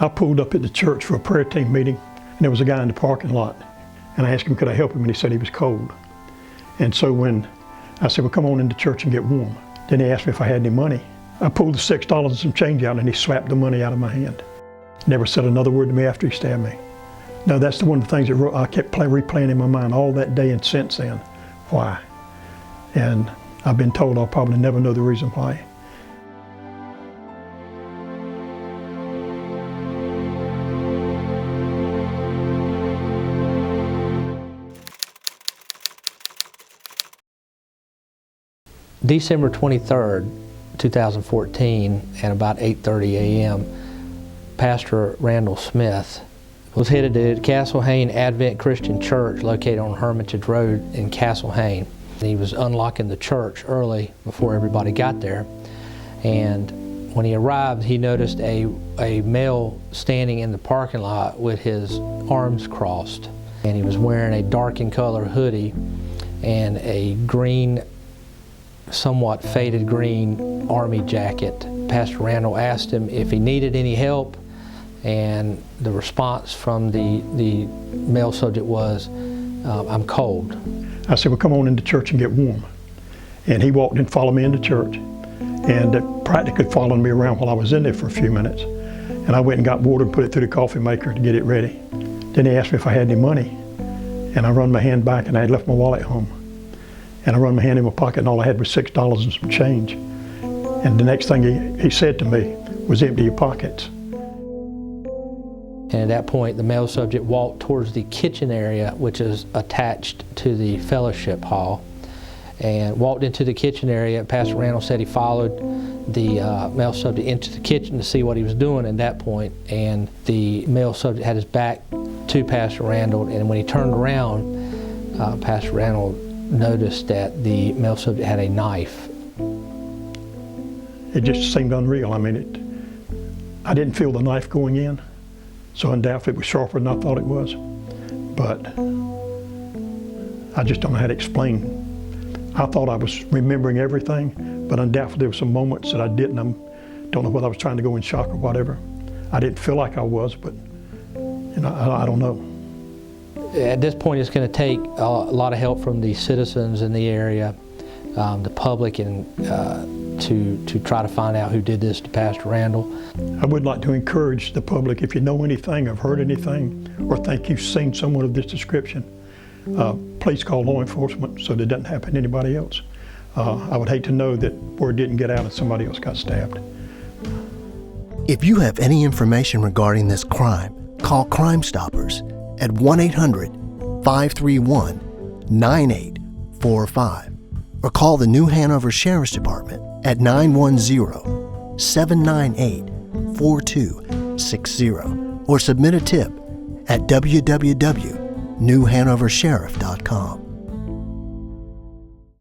I pulled up at the church for a prayer team meeting, and there was a guy in the parking lot. And I asked him, could I help him? And he said he was cold. And so when I said, well, come on into church and get warm. Then he asked me if I had any money. I pulled the $6 and some change out, and he slapped the money out of my hand. Never said another word to me after he stabbed me. No, that's one of the things that I kept replaying in my mind all that day and since then. Why? And I've been told I'll probably never know the reason why. December 23rd, 2014, at about 8:30 a.m., Pastor Randall Smith was headed to Castle Hayne Advent Christian Church located on Hermitage Rd in Castle Hayne. He was unlocking the church early before everybody got there, and when he arrived, he noticed a male standing in the parking lot with his arms crossed, and he was wearing a dark in color hoodie and a green, somewhat faded green army jacket. Pastor Randall asked him if he needed any help, and the response from the male subject was, I'm cold. I said, well, come on into church and get warm. And he walked and followed me into church, and practically following me around while I was in there for a few minutes. And I went and got water and put it through the coffee maker to get it ready. Then he asked me if I had any money, and I run my hand back, and I had left my wallet at home. And I run my hand in my pocket, and all I had was $6 and some change. And the next thing he said to me was, empty your pockets. And at that point, the male subject walked towards the kitchen area, which is attached to the fellowship hall, and walked into the kitchen area. Pastor Randall said he followed the male subject into the kitchen to see what he was doing at that point, and the male subject had his back to Pastor Randall, and when he turned around, Pastor Randall noticed that the male subject had a knife. It just seemed unreal. I mean, I didn't feel the knife going in, so undoubtedly it was sharper than I thought it was. But I just don't know how to explain. I thought I was remembering everything, but undoubtedly there were some moments that I didn't. I don't know whether I was trying to go in shock or whatever. I didn't feel like I was, but I don't know. At this point, it's going to take a lot of help from the citizens in the area, the public, and to try to find out who did this to Pastor Randall. I would like to encourage the public, if you know anything, have heard anything, or think you've seen someone of this description, please call law enforcement so that it doesn't happen to anybody else. I would hate to know that word didn't get out and somebody else got stabbed. If you have any information regarding this crime, call Crime Stoppers at 1-800-531-9845 or call the New Hanover Sheriff's Department at 910-798-4260 or submit a tip at www.newhanoversheriff.com.